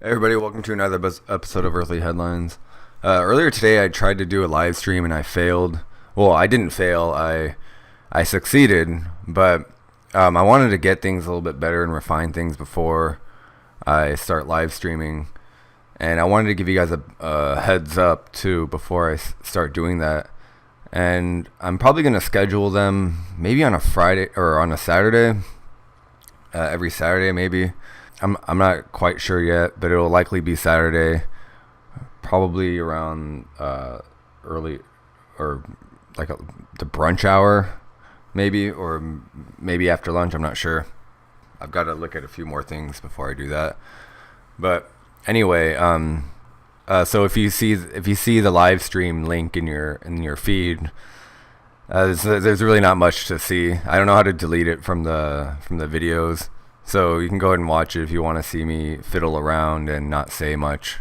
Hey everybody, welcome to another episode of Earthly Headlines. Earlier today, I tried to do a live stream and I failed. Well, I didn't fail. I succeeded, but I wanted to get things a little bit better and refine things before I start live streaming. And I wanted to give you guys a heads up too before I start doing that. And I'm probably going to schedule them maybe on a Friday or on a Saturday. Every Saturday maybe. I'm not quite sure yet, but it'll likely be Saturday, probably around early or like the brunch hour, maybe, or maybe after lunch. I'm not sure. I've got to look at a few more things before I do that. But anyway, so if you see the live stream link in your feed, there's really not much to see. I don't know how to delete it from the videos. So you can go ahead and watch it if you want to see me fiddle around and not say much.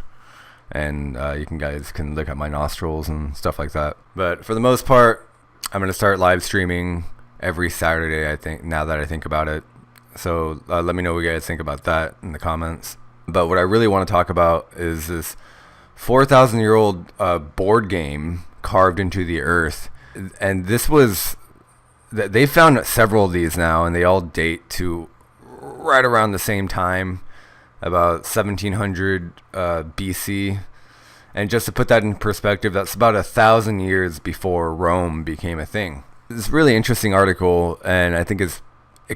And you guys can look at my nostrils and stuff like that. But for the most part, I'm going to start live streaming every Saturday, I think, now that I think about it. So let me know what you guys think about that in the comments. But what I really want to talk about is this 4,000-year-old board game carved into the earth. And this was... They found several of these now, and they all date to right around the same time, about 1700 BC. And just to put that in perspective, that's about 1,000 years before Rome became a thing. It's a really interesting article, and I think it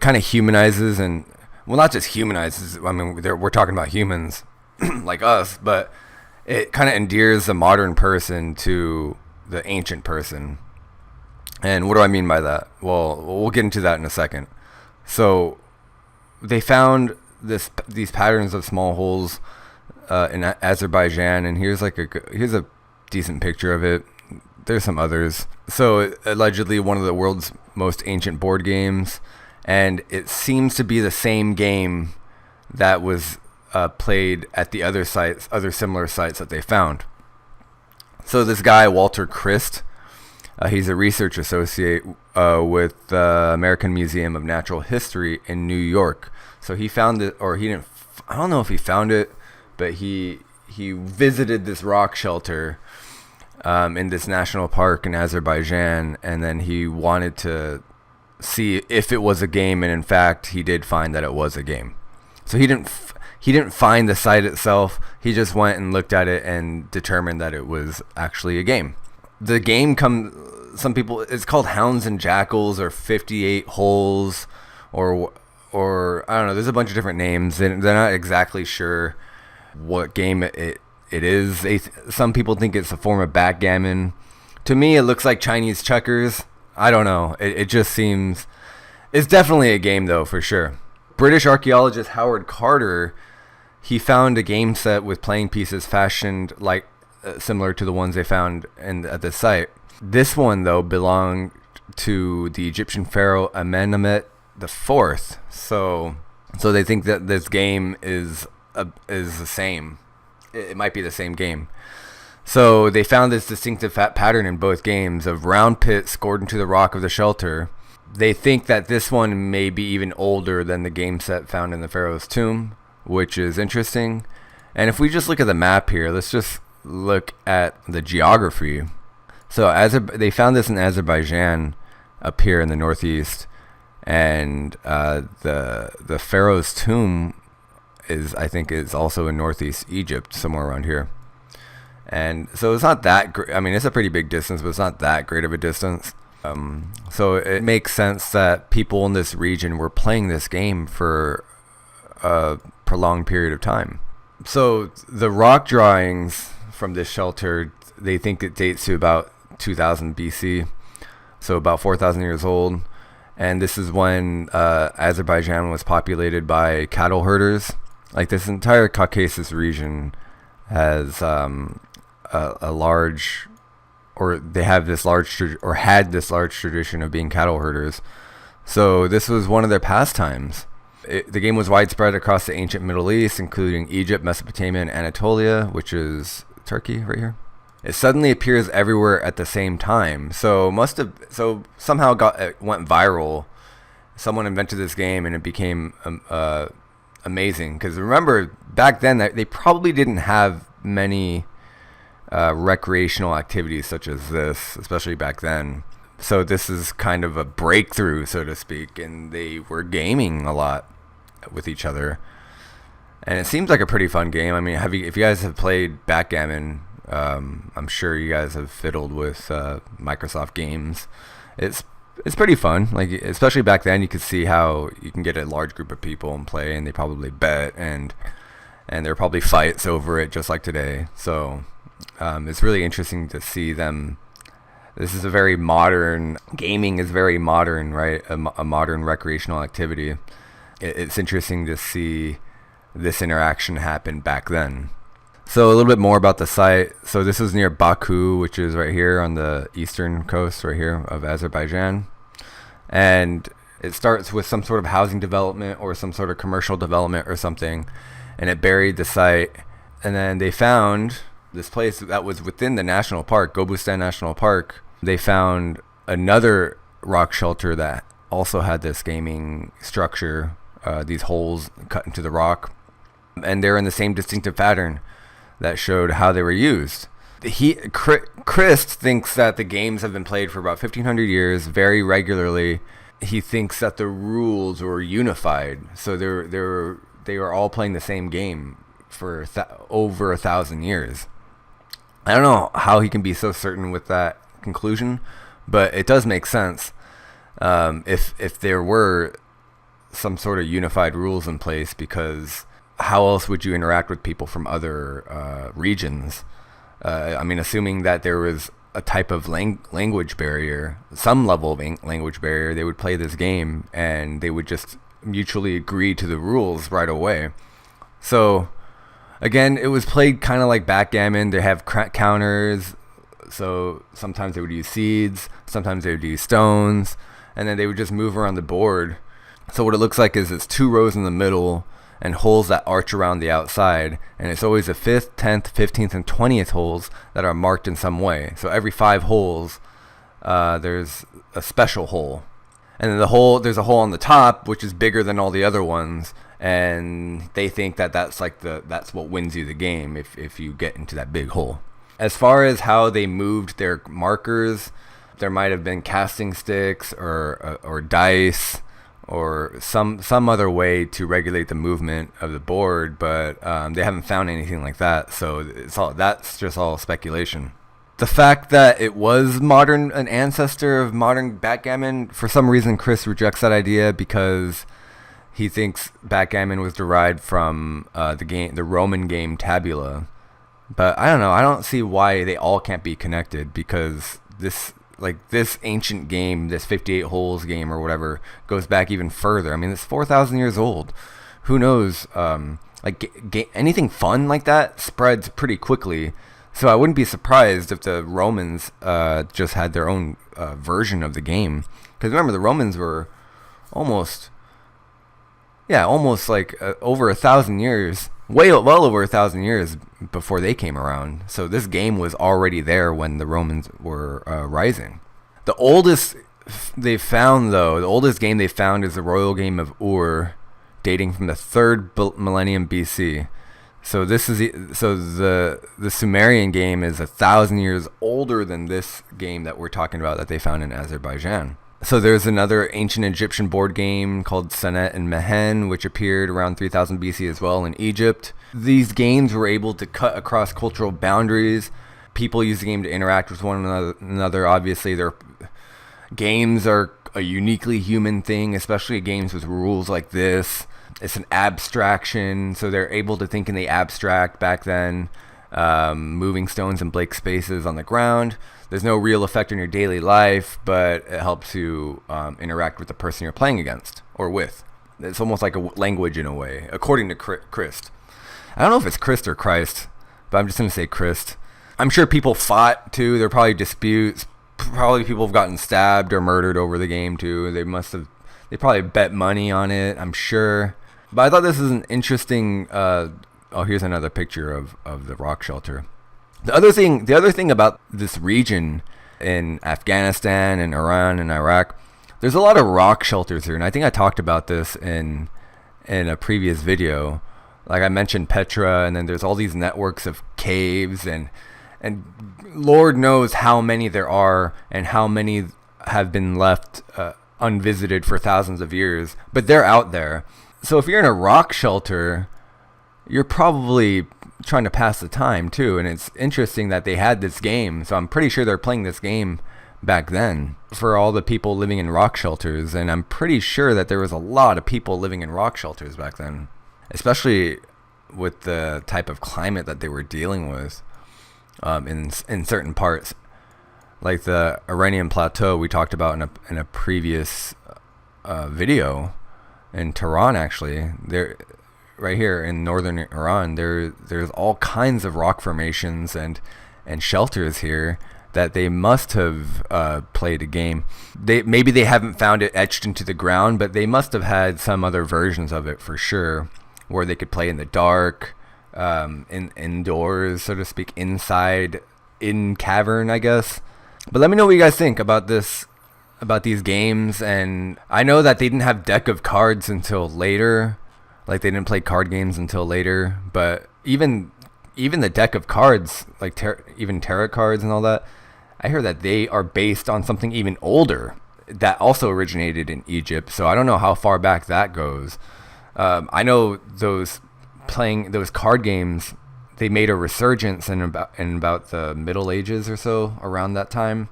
kind of humanizes, and well, not just humanizes. I mean, we're talking about humans like us, but it kind of endears the modern person to the ancient person. And what do I mean by that? Well, we'll get into that in a second. So they found these patterns of small holes in Azerbaijan, and here's a decent picture of it. There's some others. So allegedly one of the world's most ancient board games, and it seems to be the same game that was played at the other similar sites that they found. So this guy Walter Christ, he's a research associate with the American Museum of Natural History in New York. So he found it, or he didn't. I don't know if he found it, but he visited this rock shelter in this national park in Azerbaijan, and then he wanted to see if it was a game, and in fact, he did find that it was a game. So he didn't find the site itself. He just went and looked at it and determined that it was actually a game. The game some people, it's called Hounds and Jackals, or 58 Holes, or I don't know. There's a bunch of different names, and they're not exactly sure what game it is. Some people think it's a form of backgammon. To me, it looks like Chinese checkers. I don't know. It just seems... It's definitely a game, though, for sure. British archaeologist Howard Carter, he found a game set with playing pieces fashioned like similar to the ones they found at the site. This one, though, belonged to the Egyptian pharaoh Amenemhet IV. So they think that this game is the same. It might be the same game. So they found this distinctive pattern in both games of round pits scored into the rock of the shelter. They think that this one may be even older than the game set found in the pharaoh's tomb, which is interesting. And if we just look at the map here, let's just look at the geography. So they found this in Azerbaijan up here in the northeast, and the pharaoh's tomb I think is also in northeast Egypt, somewhere around here. And so it's not that great. I mean, it's a pretty big distance, but it's not that great of a distance. So it makes sense that people in this region were playing this game for a prolonged period of time. So the rock drawings from this shelter, they think it dates to about 2000 BC, so about 4,000 years old. And this is when Azerbaijan was populated by cattle herders. Like, this entire Caucasus region has a large, or they have this large, or had this large tradition of being cattle herders. So this was one of their pastimes. The game was widespread across the ancient Middle East, including Egypt, Mesopotamia, and Anatolia, which is Turkey right here. It suddenly appears everywhere at the same time. So somehow went viral. Someone invented this game and it became amazing. Because remember, back then they probably didn't have many recreational activities such as this, especially back then. So this is kind of a breakthrough, so to speak, and they were gaming a lot with each other. And it seems like a pretty fun game. I mean, if you guys have played backgammon, I'm sure you guys have fiddled with Microsoft games. It's pretty fun. Like, especially back then, you could see how you can get a large group of people and play, and they probably bet, and there are probably fights over it, just like today. So it's really interesting to see them. This is a very modern, gaming is very modern, right? A modern recreational activity. It's interesting to see this interaction happen back then. So a little bit more about the site. So this is near Baku, which is right here on the eastern coast, right here of Azerbaijan. And it starts with some sort of housing development or some sort of commercial development or something. And it buried the site. And then they found this place that was within the national park, Gobustan National Park. They found another rock shelter that also had this gaming structure, these holes cut into the rock. And they're in the same distinctive pattern that showed how they were used. Christ thinks that the games have been played for about 1,500 years, very regularly. He thinks that the rules were unified, so they were all playing the same game for over 1,000 years. I don't know how he can be so certain with that conclusion, but it does make sense. If there were some sort of unified rules in place, because how else would you interact with people from other regions? I mean, assuming that there was a type of language barrier, some level of language barrier, they would play this game and they would just mutually agree to the rules right away. So again, it was played kind of like backgammon. They have counters, so sometimes they would use seeds, sometimes they would use stones, and then they would just move around the board. So what it looks like is it's 2 rows in the middle and holes that arch around the outside, and it's always the 5th, 10th, 15th, and 20th holes that are marked in some way. So every 5 holes, there's a special hole, and then there's a hole on the top which is bigger than all the other ones, and they think that that's what wins you the game if you get into that big hole. As far as how they moved their markers, there might have been casting sticks or dice, or some other way to regulate the movement of the board, but they haven't found anything like that. So that's just all speculation. The fact that it was an ancestor of modern backgammon, for some reason Chris rejects that idea because he thinks backgammon was derived from the Roman game tabula. But I don't know. I don't see why they all can't be connected, because this ancient game, this 58 holes game or whatever, goes back even further. I mean, it's 4,000 years old. Who knows? Anything fun like that spreads pretty quickly. So I wouldn't be surprised if the Romans just had their own version of the game. Because remember, the Romans were almost like over 1,000 years, well over 1,000 years before they came around. So this game was already there when the Romans were rising. The oldest game they found is the royal game of Ur, dating from the 3rd millennium BC. So the Sumerian game is 1,000 years older than this game that we're talking about that they found in Azerbaijan. So there's another ancient Egyptian board game called Senet and Mehen, which appeared around 3000 BC as well in Egypt. These games were able to cut across cultural boundaries. People use the game to interact with one another. Obviously, games are a uniquely human thing, especially games with rules like this. It's an abstraction, so they're able to think in the abstract back then, moving stones and blank spaces on the ground. There's no real effect on your daily life, but it helps you interact with the person you're playing against or with. It's almost like a language in a way, according to Christ. I don't know if it's Christ or Christ, but I'm just going to say Christ. I'm sure people fought too. There are probably disputes. Probably people have gotten stabbed or murdered over the game too. They probably bet money on it, I'm sure. But I thought this is an interesting. Here's another picture of the rock shelter. The other thing about this region in Afghanistan and Iran and Iraq, there's a lot of rock shelters here, and I think I talked about this in a previous video. Like I mentioned Petra, and then there's all these networks of caves, and Lord knows how many there are and how many have been left unvisited for thousands of years, but they're out there. So if you're in a rock shelter, you're probably trying to pass the time too. And it's interesting that they had this game, so I'm pretty sure they're playing this game back then for all the people living in rock shelters. And I'm pretty sure that there was a lot of people living in rock shelters back then, especially with the type of climate that they were dealing with in certain parts, like the Iranian plateau we talked about in a previous video. In Tehran, actually, there, right here in northern Iran, there's all kinds of rock formations and shelters here that they must have played a game. Maybe they haven't found it etched into the ground, but they must have had some other versions of it for sure, where they could play in the dark, indoors, so to speak, in cavern, I guess. But let me know what you guys think about these games. And I know that they didn't have deck of cards until later, like they didn't play card games until later. But even the deck of cards, like even tarot cards and all that, I hear that they are based on something even older that also originated in Egypt. So I don't know how far back that goes. I know playing those card games, they made a resurgence in about the Middle Ages or so, around that time,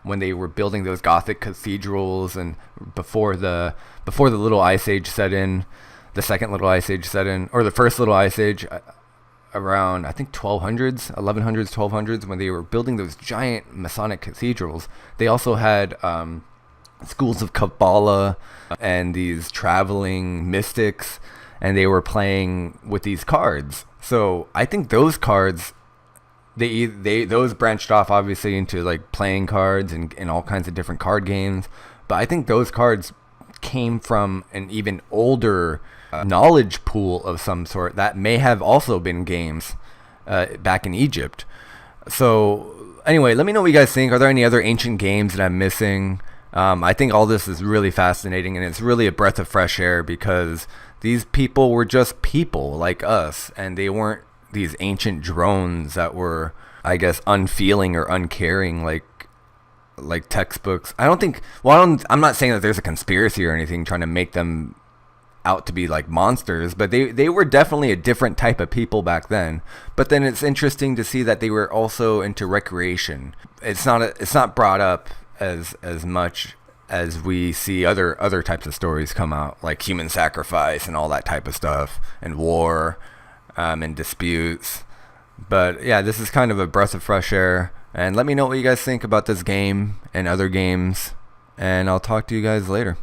when they were building those Gothic cathedrals, and before the Little Ice Age set in, the second Little Ice Age set in, or the first Little Ice Age, around I think 1200s, 1100s, 1200s, when they were building those giant Masonic cathedrals. They also had schools of Kabbalah and these traveling mystics, and they were playing with these cards. So I think those cards, those branched off obviously into like playing cards and all kinds of different card games. But I think those cards came from an even older knowledge pool of some sort that may have also been games back in Egypt. So anyway, let me know what you guys think. Are there any other ancient games that I'm missing? I think all this is really fascinating, and it's really a breath of fresh air, because these people were just people like us, and they weren't these ancient drones that were, I guess, unfeeling or uncaring like textbooks. I'm not saying that there's a conspiracy or anything trying to make them out to be like monsters, but they were definitely a different type of people back then. But then it's interesting to see that they were also into recreation. It's not brought up as much as we see other types of stories come out, like human sacrifice and all that type of stuff, and war, and disputes. But yeah, this is kind of a breath of fresh air. And let me know what you guys think about this game and other games, and I'll talk to you guys later.